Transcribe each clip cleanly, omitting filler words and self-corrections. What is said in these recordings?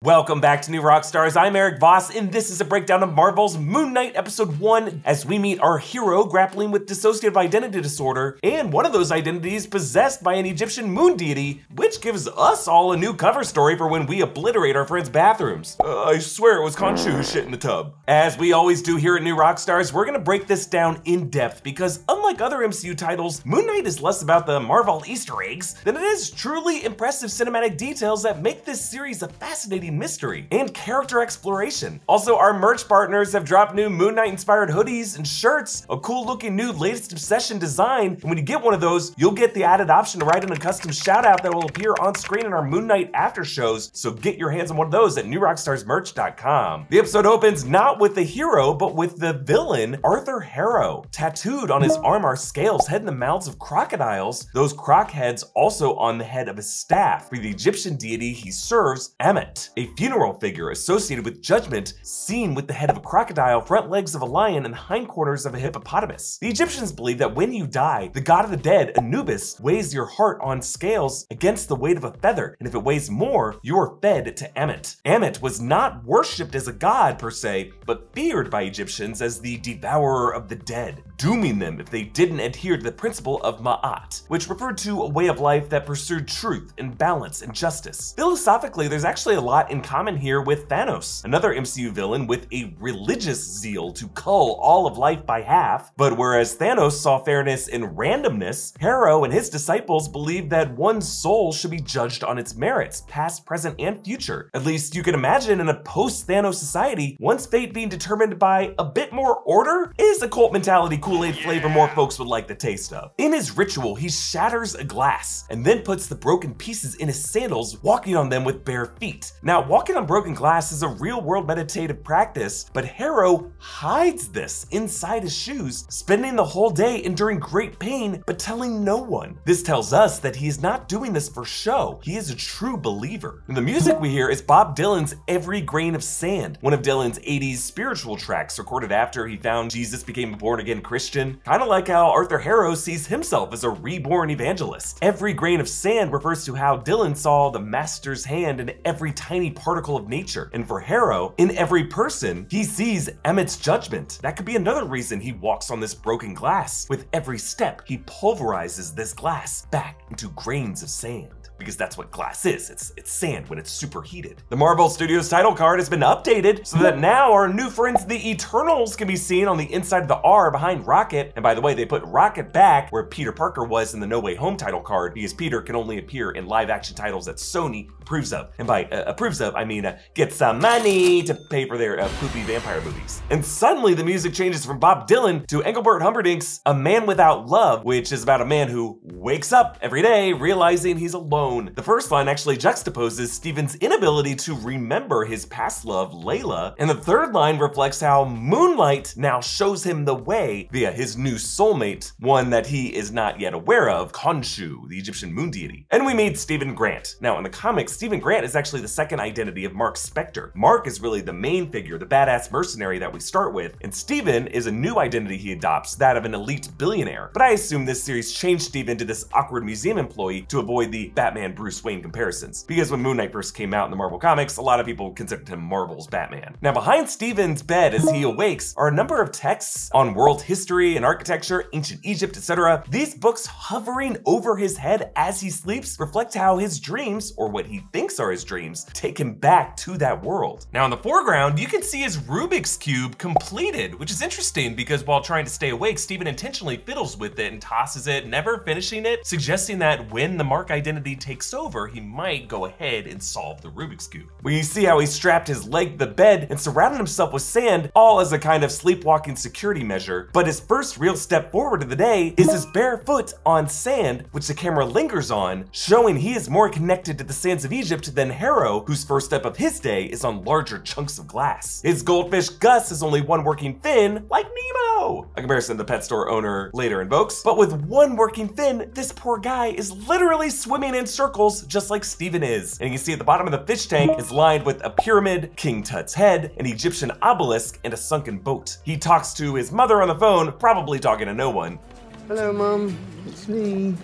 Welcome back to New Rockstars. I'm Erik Voss, and this is a breakdown of Marvel's Moon Knight Episode 1 as we meet our hero grappling with dissociative identity disorder, and one of those identities possessed by an Egyptian moon deity, which gives us all a new cover story for when we obliterate our friends' bathrooms. I swear it was Khonshu who shit in the tub. As we always do here at New Rockstars, we're gonna break this down in depth because unlike other MCU titles, Moon Knight is less about the Marvel Easter eggs than it is truly impressive cinematic details that make this series a fascinating mystery and character exploration. Also, our merch partners have dropped new Moon Knight inspired hoodies and shirts, a cool looking new latest obsession design, and when you get one of those, you'll get the added option to write in a custom shout out that will appear on screen in our Moon Knight after shows, so get your hands on one of those at newrockstarsmerch.com. The episode opens not with the hero, but with the villain, Arthur Harrow. Tattooed on his arm are scales head in the mouths of crocodiles, those croc heads also on the head of his staff, for the Egyptian deity he serves, Ammit, a funeral figure associated with judgment, seen with the head of a crocodile, front legs of a lion, and hindquarters of a hippopotamus. The Egyptians believe that when you die, the god of the dead, Anubis, weighs your heart on scales against the weight of a feather, and if it weighs more, you are fed to Ammit. Ammit was not worshipped as a god per se, but feared by Egyptians as the devourer of the dead, dooming them if they didn't adhere to the principle of Ma'at, which referred to a way of life that pursued truth and balance and justice. Philosophically, there's actually a lot in common here with Thanos, another MCU villain with a religious zeal to cull all of life by half. But whereas Thanos saw fairness in randomness, Harrow and his disciples believed that one's soul should be judged on its merits, past, present, and future. At least you can imagine in a post-Thanos society, one's fate being determined by a bit more order is a cult mentality Kool-Aid flavor more folks would like the taste of. In his ritual, he shatters a glass and then puts the broken pieces in his sandals, walking on them with bare feet. Now, walking on broken glass is a real-world meditative practice, but Harrow hides this inside his shoes, spending the whole day enduring great pain, but telling no one. This tells us that he is not doing this for show. He is a true believer. And the music we hear is Bob Dylan's Every Grain of Sand, one of Dylan's 80s spiritual tracks recorded after he found Jesus, became a born-again Christian. Kind of like how Arthur Harrow sees himself as a reborn evangelist. Every grain of sand refers to how Dylan saw the master's hand in every tiny particle of nature. And for Harrow, in every person, he sees Ammit's judgment. That could be another reason he walks on this broken glass. With every step, he pulverizes this glass back into grains of sand. Because that's what glass is. It's sand when it's superheated. The Marvel Studios title card has been updated so that now our new friends, the Eternals, can be seen on the inside of the R behind Rocket. And by the way, they put Rocket back where Peter Parker was in the No Way Home title card because Peter can only appear in live action titles that Sony approves of. And by approves of, I mean get some money to pay for their poopy vampire movies. And suddenly the music changes from Bob Dylan to Engelbert Humperdinck's A Man Without Love, which is about a man who wakes up every day realizing he's alone. The first line actually juxtaposes Steven's inability to remember his past love, Layla, and the third line reflects how Moonlight now shows him the way via his new soulmate, one that he is not yet aware of, Khonshu, the Egyptian moon deity. And we meet Stephen Grant. Now in the comics, Stephen Grant is actually the second identity of Mark Spector. Mark is really the main figure, the badass mercenary that we start with, and Stephen is a new identity he adopts, that of an elite billionaire. But I assume this series changed Stephen to this awkward museum employee to avoid the Batman Bruce Wayne comparisons, because when Moon Knight first came out in the Marvel comics, a lot of people considered him Marvel's Batman. Now behind Stephen's bed as he awakes are a number of texts on world history and architecture, ancient Egypt, etc. These books hovering over his head as he sleeps reflect how his dreams, or what he thinks are his dreams, take him back to that world. Now in the foreground, you can see his Rubik's Cube completed, which is interesting because while trying to stay awake, Stephen intentionally fiddles with it and tosses it, never finishing it, suggesting that when the Mark identity takes over, he might go ahead and solve the Rubik's Cube. We see how he strapped his leg to the bed and surrounded himself with sand, all as a kind of sleepwalking security measure. But his first real step forward of the day is his bare foot on sand, which the camera lingers on, showing he is more connected to the sands of Egypt than Harrow, whose first step of his day is on larger chunks of glass. His goldfish Gus has only one working fin, like Nemo, a comparison the pet store owner later invokes. But with one working fin, this poor guy is literally swimming in circles just like Stephen is. And you can see at the bottom of the fish tank is lined with a pyramid, King Tut's head, an Egyptian obelisk, and a sunken boat. He talks to his mother on the phone, probably talking to no one. Hello, Mom. It's me.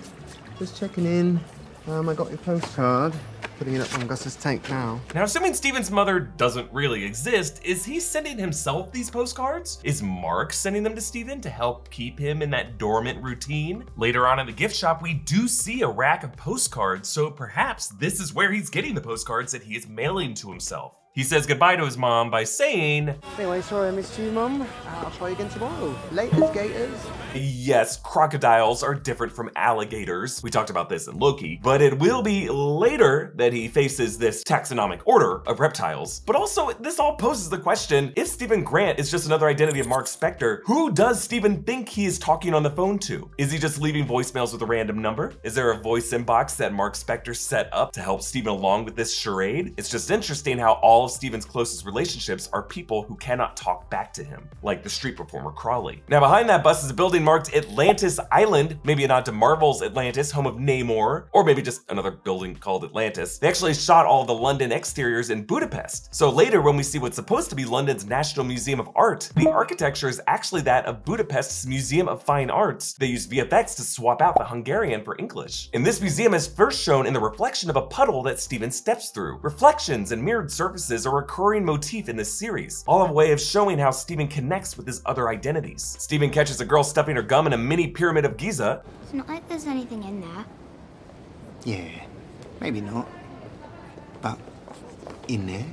Just checking in. I got your postcard. Putting it up on Gus's tank now. Now, assuming Steven's mother doesn't really exist, is he sending himself these postcards? Is Mark sending them to Steven to help keep him in that dormant routine? Later on in the gift shop, we do see a rack of postcards, so perhaps this is where he's getting the postcards that he is mailing to himself. He says goodbye to his mom by saying, Anyway, sorry I missed you, Mum. I'll try again tomorrow. Laters, gators. yes, crocodiles are different from alligators. We talked about this in Loki, but it will be later that he faces this taxonomic order of reptiles. But also, this all poses the question, if Stephen Grant is just another identity of Mark Spector, who does Stephen think he is talking on the phone to? Is he just leaving voicemails with a random number? Is there a voice inbox that Mark Spector set up to help Stephen along with this charade? It's just interesting how all of Stephen's closest relationships are people who cannot talk back to him, like the street performer Crawley. Now behind that bus is a building marked Atlantis Island, maybe a nod to Marvel's Atlantis, home of Namor, or maybe just another building called Atlantis. They actually shot all of the London exteriors in Budapest. So later when we see what's supposed to be London's National Museum of Art, the architecture is actually that of Budapest's Museum of Fine Arts. They used VFX to swap out the Hungarian for English. And this museum is first shown in the reflection of a puddle that Stephen steps through. Reflections and mirrored surfaces is a recurring motif in this series, all a way of showing how Stephen connects with his other identities. Stephen catches a girl stuffing her gum in a mini pyramid of Giza. It's not like there's anything in there. Yeah, maybe not. But in there,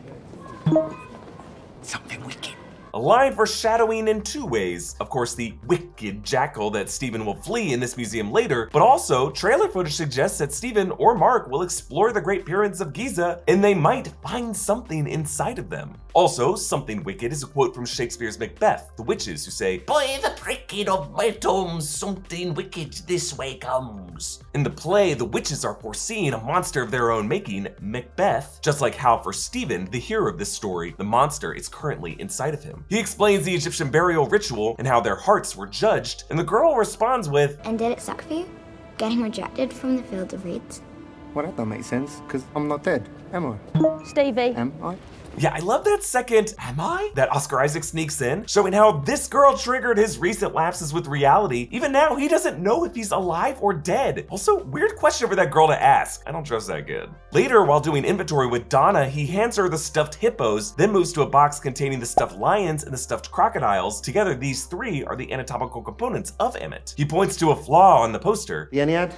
something wicked. A line foreshadowing in two ways. Of course, the wicked jackal that Stephen will flee in this museum later, but also trailer footage suggests that Stephen or Mark will explore the Great Pyramids of Giza and they might find something inside of them. Also, something wicked is a quote from Shakespeare's Macbeth, the witches who say, "By the pricking of my tongue, something wicked this way comes." In the play, the witches are foreseeing a monster of their own making, Macbeth, just like how for Stephen, the hero of this story, the monster is currently inside of him. He explains the Egyptian burial ritual and how their hearts were judged, and the girl responds with, And did it suck for you? Getting rejected from the field of reeds? Well, that don't make sense, because I'm not dead, am I? Stevie. Am I? Yeah, I love that second "am I?" that Oscar Isaac sneaks in, showing how this girl triggered his recent lapses with reality. Even now, he doesn't know if he's alive or dead. Also, weird question for that girl to ask. I don't trust that kid. Later, while doing inventory with Donna, he hands her the stuffed hippos, then moves to a box containing the stuffed lions and the stuffed crocodiles. Together, these three are the anatomical components of Emmet. He points to a flaw on the poster. The Ennead,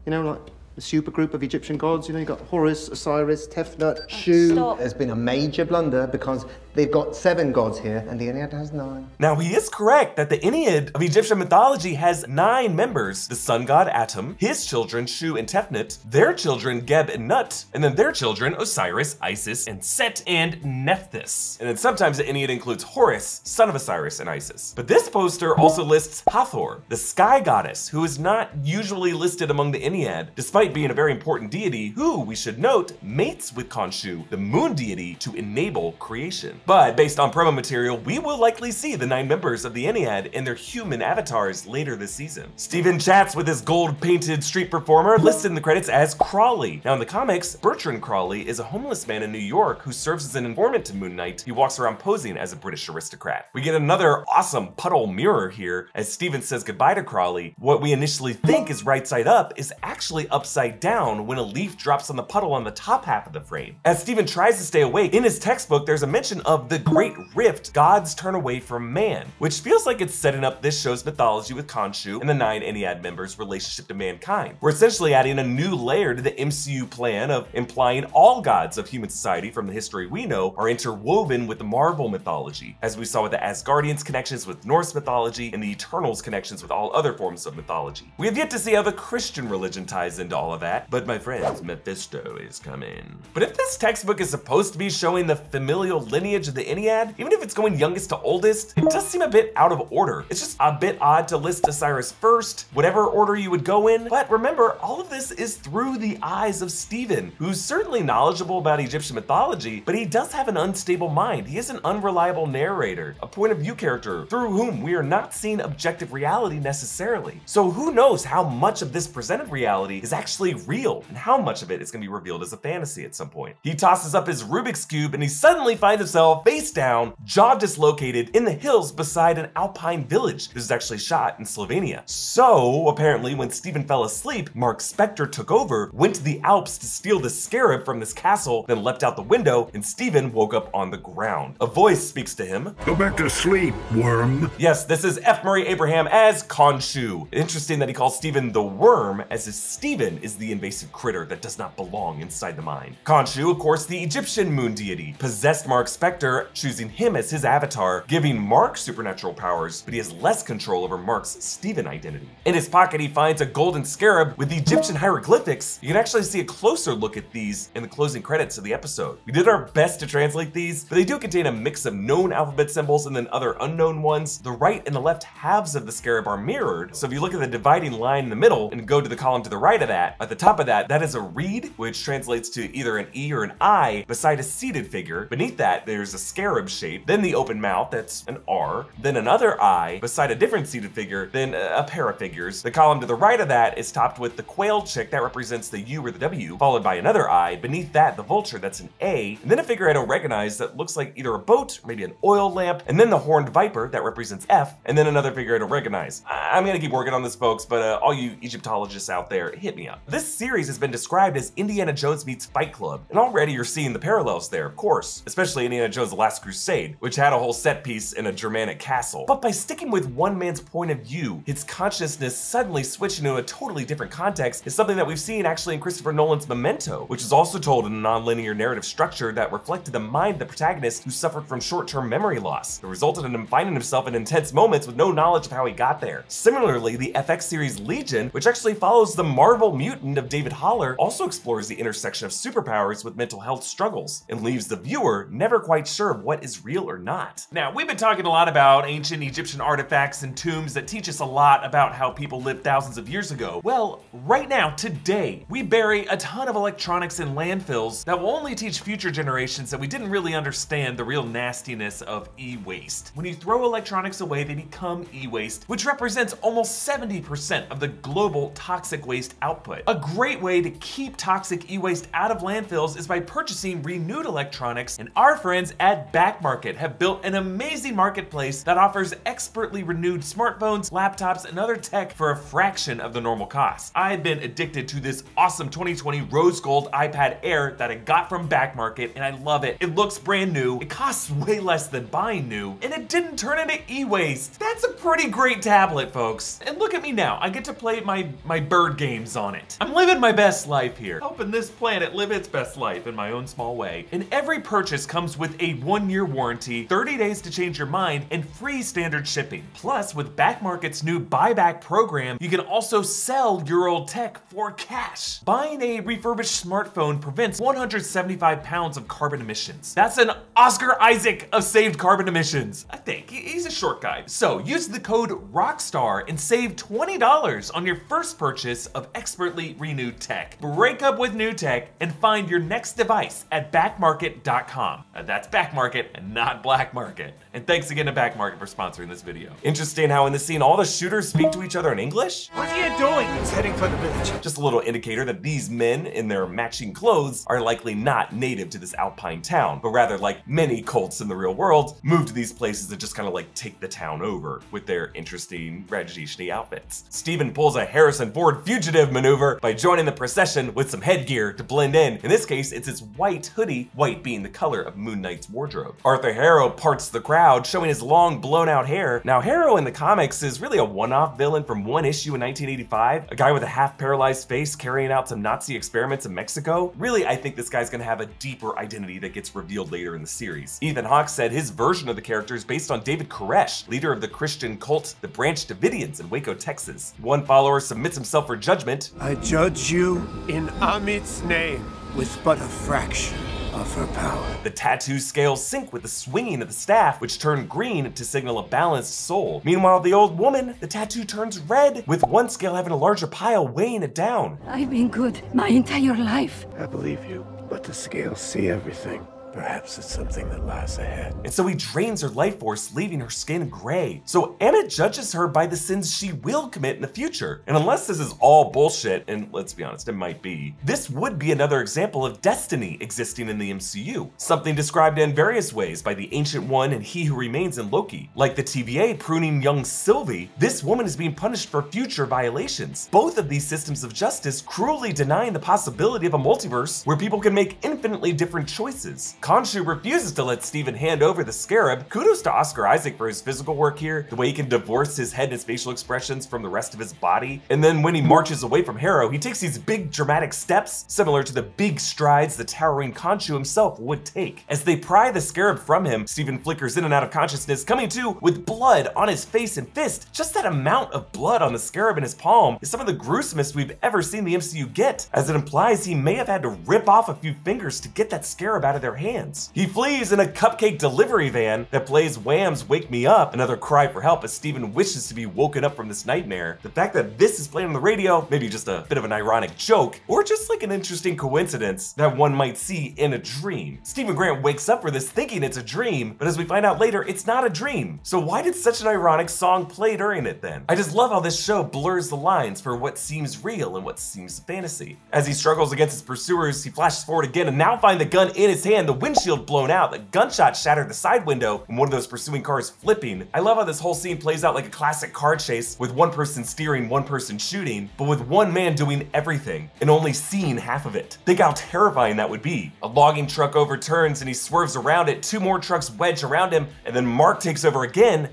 you know, like the super group of Egyptian gods, you know, you got Horus, Osiris, Tefnut, Shu. Stop. There's been a major blunder because they've got 7 gods here and the Ennead has 9. Now, he is correct that the Ennead of Egyptian mythology has 9 members. The sun god Atum, his children Shu and Tefnut, their children Geb and Nut, and then their children Osiris, Isis, and Set and Nephthys. And then sometimes the Ennead includes Horus, son of Osiris and Isis. But this poster also lists Hathor, the sky goddess, who is not usually listed among the Ennead, despite being a very important deity who, we should note, mates with Khonshu, the moon deity, to enable creation. But based on promo material, we will likely see the 9 members of the Ennead in their human avatars later this season. Stephen chats with his gold-painted street performer, listed in the credits as Crawley. Now in the comics, Bertrand Crawley is a homeless man in New York who serves as an informant to Moon Knight. He walks around posing as a British aristocrat. We get another awesome puddle mirror here as Stephen says goodbye to Crawley. What we initially think is right side up is actually upside down when a leaf drops on the puddle on the top half of the frame. As Stephen tries to stay awake, in his textbook there's a mention of the Great Rift, gods turn away from man, which feels like it's setting up this show's mythology with Khonshu and the 9 Ennead members' relationship to mankind. We're essentially adding a new layer to the MCU plan of implying all gods of human society from the history we know are interwoven with the Marvel mythology, as we saw with the Asgardians' connections with Norse mythology and the Eternals' connections with all other forms of mythology. We have yet to see how the Christian religion ties into all of that, but my friends, Mephisto is coming. But if this textbook is supposed to be showing the familial lineage of the Ennead, even if it's going youngest to oldest, it does seem a bit out of order. It's just a bit odd to list Osiris first, whatever order you would go in. But remember, all of this is through the eyes of Stephen, who's certainly knowledgeable about Egyptian mythology, but he does have an unstable mind. He is an unreliable narrator, a point of view character through whom we are not seeing objective reality necessarily. So who knows how much of this presented reality is actually actually real, and how much of it is going to be revealed as a fantasy at some point. He tosses up his Rubik's Cube and he suddenly finds himself face down, jaw dislocated in the hills beside an alpine village. This is actually shot in Slovenia. So apparently when Steven fell asleep, Mark Spector took over, went to the Alps to steal the scarab from this castle, then leapt out the window, and Steven woke up on the ground. A voice speaks to him. Go back to sleep, worm. Yes, this is F. Murray Abraham as Khonshu. Interesting that he calls Steven the worm, as if Steven is the invasive critter that does not belong inside the mind. Khonshu, of course, the Egyptian moon deity, possessed Mark Spector, choosing him as his avatar, giving Mark supernatural powers, but he has less control over Mark's Steven identity. In his pocket, he finds a golden scarab with Egyptian hieroglyphics. You can actually see a closer look at these in the closing credits of the episode. We did our best to translate these, but they do contain a mix of known alphabet symbols and then other unknown ones. The right and the left halves of the scarab are mirrored, so if you look at the dividing line in the middle and go to the column to the right of that, at the top of that, that is a reed, which translates to either an E or an I beside a seated figure. Beneath that, there's a scarab shape, then the open mouth, that's an R, then another I beside a different seated figure, then a pair of figures. The column to the right of that is topped with the quail chick that represents the U or the W, followed by another I. Beneath that, the vulture, that's an A, and then a figure I don't recognize that looks like either a boat or maybe an oil lamp, and then the horned viper that represents F, and then another figure I don't recognize. I'm gonna keep working on this, folks, but all you Egyptologists out there, hit me up. This series has been described as Indiana Jones meets Fight Club, and already you're seeing the parallels there, of course, especially Indiana Jones' The Last Crusade, which had a whole set piece in a Germanic castle. But by sticking with one man's point of view, his consciousness suddenly switching into a totally different context is something that we've seen actually in Christopher Nolan's Memento, which is also told in a non-linear narrative structure that reflected the mind of the protagonist who suffered from short-term memory loss. It resulted in him finding himself in intense moments with no knowledge of how he got there. Similarly, the FX series Legion, which actually follows the Marvel mutant of David Haller, also explores the intersection of superpowers with mental health struggles and leaves the viewer never quite sure of what is real or not. Now, we've been talking a lot about ancient Egyptian artifacts and tombs that teach us a lot about how people lived thousands of years ago. Well, right now, today, we bury a ton of electronics in landfills that will only teach future generations that we didn't really understand the real nastiness of e-waste. When you throw electronics away, they become e-waste, which represents almost 70% of the global toxic waste output. A great way to keep toxic e-waste out of landfills is by purchasing renewed electronics, and our friends at Back Market have built an amazing marketplace that offers expertly renewed smartphones, laptops, and other tech for a fraction of the normal cost. I've been addicted to this awesome 2020 rose gold iPad Air that I got from Back Market, and I love it. It looks brand new, it costs way less than buying new, and it didn't turn into e-waste. That's a pretty great tablet, folks. And look at me now, I get to play my bird games on it. I'm living my best life here, helping this planet live its best life in my own small way. And every purchase comes with a 1-year warranty, 30 days to change your mind, and free standard shipping. Plus, with Back Market's new buyback program, you can also sell your old tech for cash. Buying a refurbished smartphone prevents 175 pounds of carbon emissions. That's an Oscar Isaac of saved carbon emissions. I think he's a short guy. So use the code ROCKSTAR and save $20 on your first purchase of expertly renewed tech. Break up with new tech and find your next device at backmarket.com. That's Back Market and not Black Market. And thanks again to Back Market for sponsoring this video. Interesting how in this scene all the shooters speak to each other in English. What are you doing? He's heading for the village. Just a little indicator that these men in their matching clothes are likely not native to this alpine town, but rather, like many cults in the real world, move to these places to just kind of like take the town over with their interesting Rajneeshny outfits. Steven pulls a Harrison Ford fugitive maneuver by joining the procession with some headgear to blend in. In this case, it's his white hoodie, white being the color of Moon Knight's wardrobe. Arthur Harrow parts the crowd, showing his long blown out hair. Now, Harrow in the comics is really a one-off villain from one issue in 1985, a guy with a half-paralyzed face carrying out some Nazi experiments in Mexico. Really, I think this guy's gonna have a deeper identity that gets revealed later in the series. Ethan Hawke said his version of the character is based on David Koresh, leader of the Christian cult, the Branch Davidians in Waco, Texas. One follower submits himself for judgment. I judge you in Amit's name with but a fraction of her power. The tattoo scales sync with the swinging of the staff, which turn green to signal a balanced soul. Meanwhile, the old woman, the tattoo turns red, with one scale having a larger pile weighing it down. I've been good my entire life. I believe you, but the scales see everything. Perhaps it's something that lies ahead. And so he drains her life force, leaving her skin gray. So Emmett judges her by the sins she will commit in the future. And unless this is all bullshit, and let's be honest, it might be, this would be another example of destiny existing in the MCU. Something described in various ways by the Ancient One and He Who Remains in Loki. Like the TVA pruning young Sylvie, this woman is being punished for future violations. Both of these systems of justice cruelly denying the possibility of a multiverse where people can make infinitely different choices. Khonshu refuses to let Steven hand over the scarab. Kudos to Oscar Isaac for his physical work here, the way he can divorce his head and his facial expressions from the rest of his body. And then when he marches away from Harrow, he takes these big dramatic steps, similar to the big strides the towering Khonshu himself would take. As they pry the scarab from him, Steven flickers in and out of consciousness, coming to with blood on his face and fist. Just that amount of blood on the scarab in his palm is some of the gruesomest we've ever seen the MCU get, as it implies he may have had to rip off a few fingers to get that scarab out of their hands. He flees in a cupcake delivery van that plays Wham's Wake Me Up, another cry for help as Steven wishes to be woken up from this nightmare. The fact that this is playing on the radio, maybe just a bit of an ironic joke, or just like an interesting coincidence that one might see in a dream. Steven Grant wakes up for this thinking it's a dream, but as we find out later, it's not a dream. So why did such an ironic song play during it then? I just love how this show blurs the lines for what seems real and what seems fantasy. As he struggles against his pursuers, he flashes forward again and now finds the gun in his hand, the windshield blown out, the gunshot shattered the side window, and one of those pursuing cars flipping. I love how this whole scene plays out like a classic car chase, with one person steering, one person shooting, but with one man doing everything and only seeing half of it. Think how terrifying that would be. A logging truck overturns and he swerves around it, two more trucks wedge around him, and then Mark takes over again.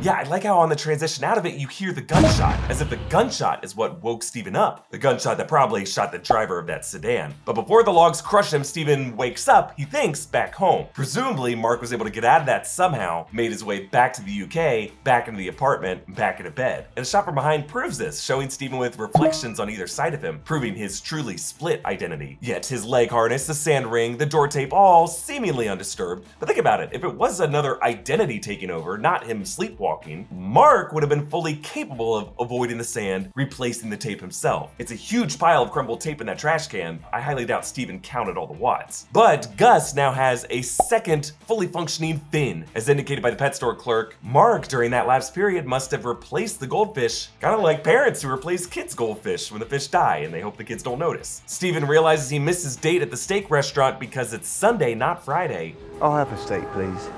Yeah, I like how on the transition out of it, you hear the gunshot, as if the gunshot is what woke Steven up. The gunshot that probably shot the driver of that sedan. But before the logs crush him, Steven wakes up, he thinks back home. Presumably, Mark was able to get out of that somehow, made his way back to the UK, back into the apartment, and back into bed. And a shot from behind proves this, showing Steven with reflections on either side of him, proving his truly split identity. Yet his leg harness, the sand ring, the door tape, all seemingly undisturbed. But think about it, if it was another identity taking over, not him sleepwalking, Mark would have been fully capable of avoiding the sand, replacing the tape himself. It's a huge pile of crumbled tape in that trash can. I highly doubt Steven counted all the watts. But Gus now has a second fully functioning fin. As indicated by the pet store clerk, Mark during that lapse period must have replaced the goldfish, kind of like parents who replace kids' goldfish when the fish die and they hope the kids don't notice. Steven realizes he missed his date at the steak restaurant because it's Sunday, not Friday. I'll have a steak, please.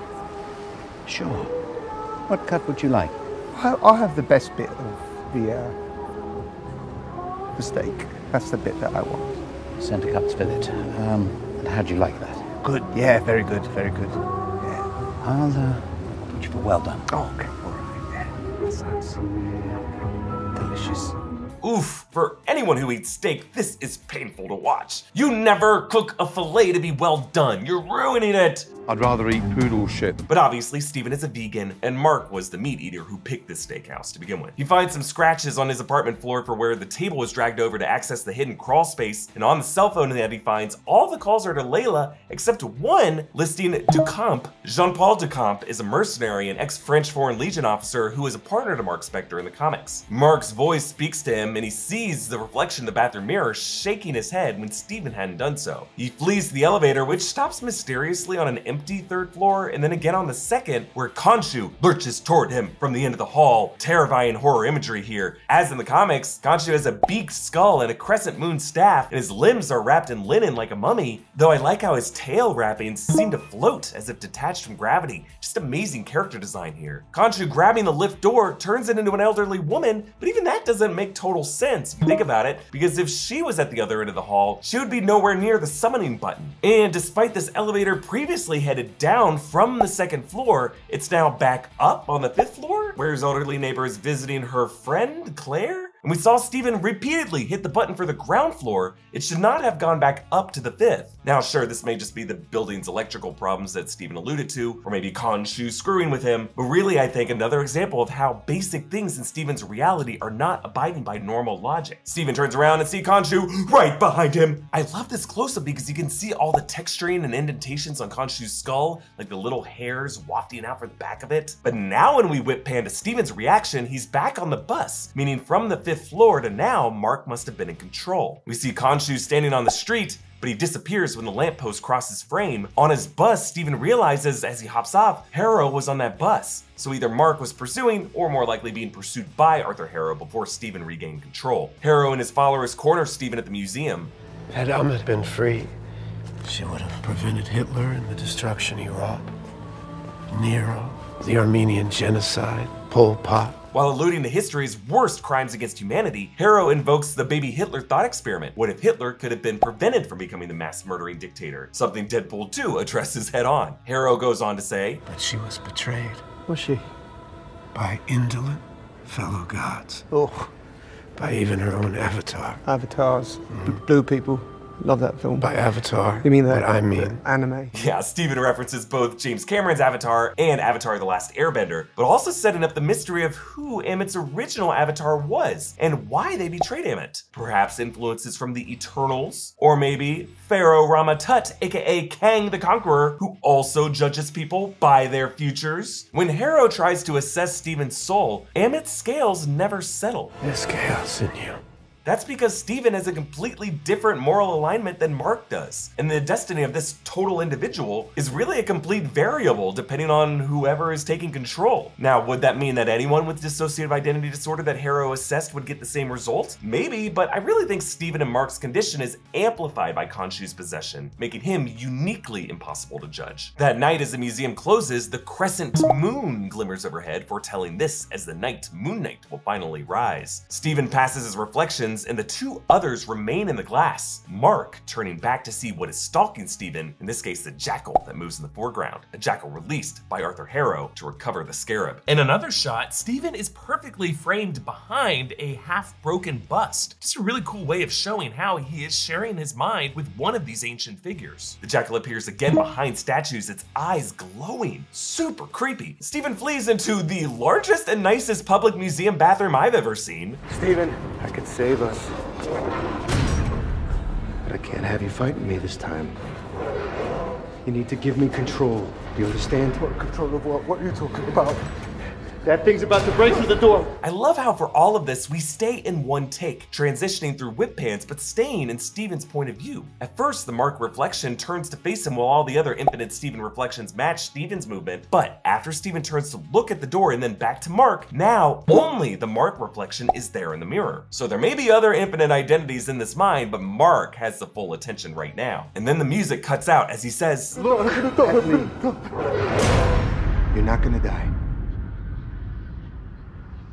Sure. What cut would you like? I'll have the best bit of the steak. That's the bit that I want. Center cut's fillet. And how'd you like that? Good. Yeah, very good. Very good. Yeah. I'll put you for well done. Oh, okay. All right. Yeah. That sounds delicious. Oof, for anyone who eats steak, this is painful to watch. You never cook a fillet to be well done. You're ruining it. I'd rather eat poodle shit. But obviously, Steven is a vegan, and Mark was the meat eater who picked this steakhouse to begin with. He finds some scratches on his apartment floor for where the table was dragged over to access the hidden crawl space, and on the cell phone that he finds, all the calls are to Layla, except one listing Ducamp. Jean-Paul Ducamp is a mercenary and ex-French Foreign Legion officer who is a partner to Mark Spector in the comics. Mark's voice speaks to him, and he sees the reflection in the bathroom mirror shaking his head when Steven hadn't done so. He flees to the elevator, which stops mysteriously on an empty third floor, and then again on the second, where Khonshu lurches toward him from the end of the hall. Terrifying horror imagery here. As in the comics, Khonshu has a beaked skull and a crescent moon staff, and his limbs are wrapped in linen like a mummy, though I like how his tail wrappings seem to float as if detached from gravity. Just amazing character design here. Khonshu grabbing the lift door turns it into an elderly woman, but even that doesn't make total sense if you think about it, because if she was at the other end of the hall, she would be nowhere near the summoning button. And despite this elevator previously headed down from the second floor, it's now back up on the 5th floor, where his elderly neighbor is visiting her friend, Claire? And we saw Steven repeatedly hit the button for the ground floor. It should not have gone back up to the 5th. Now, sure, this may just be the building's electrical problems that Steven alluded to, or maybe Khonshu screwing with him, but really I think another example of how basic things in Steven's reality are not abiding by normal logic. Steven turns around and sees Khonshu right behind him. I love this close-up because you can see all the texturing and indentations on Khonshu's skull, like the little hairs wafting out from the back of it. But now when we whip pan to Steven's reaction, he's back on the bus, meaning from the 5th if floored, and now Mark must have been in control. We see Khonshu standing on the street, but he disappears when the lamppost crosses frame. On his bus, Steven realizes as he hops off, Harrow was on that bus. So either Mark was pursuing, or more likely being pursued by Arthur Harrow before Steven regained control. Harrow and his followers corner Steven at the museum. Had Ahmed been free, she would have prevented Hitler and the destruction he wrought. Nero, the Armenian genocide, Pol Pot. While alluding to history's worst crimes against humanity, Harrow invokes the baby Hitler thought experiment. What if Hitler could have been prevented from becoming the mass-murdering dictator? Something Deadpool 2 addresses head-on. Harrow goes on to say, But she was betrayed. Was she? By indolent fellow gods. Oh. By even her own avatar. Avatars. Blue people. Love that film. By Avatar. You mean that? What I mean. Anime. Yeah, Steven references both James Cameron's Avatar and Avatar: The Last Airbender, but also setting up the mystery of who Emmett's original Avatar was and why they betrayed Emmett. Perhaps influences from the Eternals, or maybe Pharaoh Rama-Tut, aka Kang the Conqueror, who also judges people by their futures. When Harrow tries to assess Steven's soul, Emmett's scales never settle. There's chaos in you. That's because Steven has a completely different moral alignment than Mark does. And the destiny of this total individual is really a complete variable depending on whoever is taking control. Now, would that mean that anyone with dissociative identity disorder that Harrow assessed would get the same result? Maybe, but I really think Steven and Mark's condition is amplified by Khonshu's possession, making him uniquely impossible to judge. That night as the museum closes, the crescent moon glimmers overhead, foretelling this as the night Moon Knight will finally rise. Steven passes his reflections and the two others remain in the glass. Mark turning back to see what is stalking Steven, in this case the jackal that moves in the foreground, a jackal released by Arthur Harrow to recover the scarab. In another shot, Steven is perfectly framed behind a half-broken bust. Just a really cool way of showing how he is sharing his mind with one of these ancient figures. The jackal appears again behind statues, its eyes glowing. Super creepy. Steven flees into the largest and nicest public museum bathroom I've ever seen. Steven, I could save us. But I can't have you fighting me this time. You need to give me control. You understand? What control of what? What are you talking about? That thing's about to break through the door. I love how for all of this, we stay in one take, transitioning through whip pans, but staying in Steven's point of view. At first, the Mark reflection turns to face him while all the other infinite Steven reflections match Steven's movement, but after Steven turns to look at the door and then back to Mark, now only the Mark reflection is there in the mirror. So there may be other infinite identities in this mind, but Mark has the full attention right now. And then the music cuts out as he says, You're not gonna die.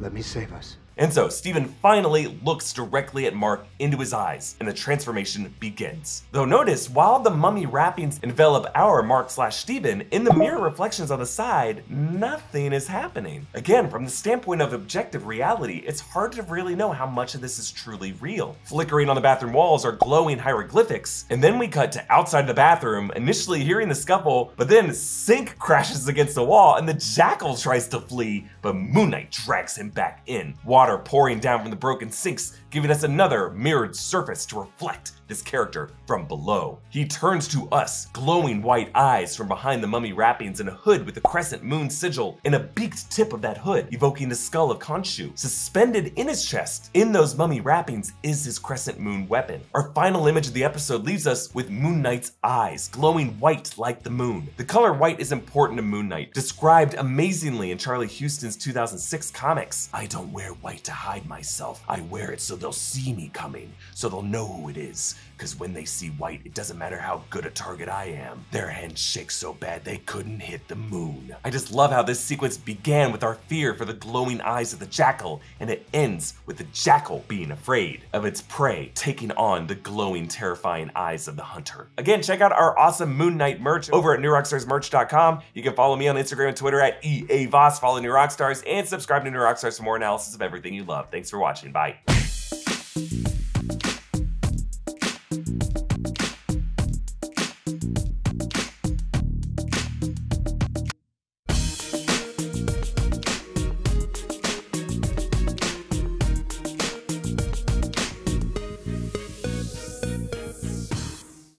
Let me save us. And so Steven finally looks directly at Mark into his eyes, and the transformation begins. Though notice, while the mummy wrappings envelop our Mark/Steven, in the mirror reflections on the side, nothing is happening. Again, from the standpoint of objective reality, it's hard to really know how much of this is truly real. Flickering on the bathroom walls are glowing hieroglyphics, and then we cut to outside the bathroom, initially hearing the scuffle, but then Sink crashes against the wall, and the jackal tries to flee, but Moon Knight drags him back in. Water pouring down from the broken sinks, giving us another mirrored surface to reflect this character from below. He turns to us, glowing white eyes from behind the mummy wrappings and a hood with a crescent moon sigil and a beaked tip of that hood, evoking the skull of Khonshu. Suspended in his chest, in those mummy wrappings, is his crescent moon weapon. Our final image of the episode leaves us with Moon Knight's eyes, glowing white like the moon. The color white is important to Moon Knight, described amazingly in Charlie Houston's 2006 comics. I don't wear white to hide myself. I wear it so they'll see me coming, so they'll know who it is. Because when they see white, it doesn't matter how good a target I am. Their hands shake so bad they couldn't hit the moon. I just love how this sequence began with our fear for the glowing eyes of the jackal, and it ends with the jackal being afraid of its prey taking on the glowing, terrifying eyes of the hunter. Again, check out our awesome Moon Knight merch over at NewRockstarsMerch.com. You can follow me on Instagram and Twitter at EA Voss, follow New Rockstars, and subscribe to New Rockstars for more analysis of everything you love. Thanks for watching. Bye.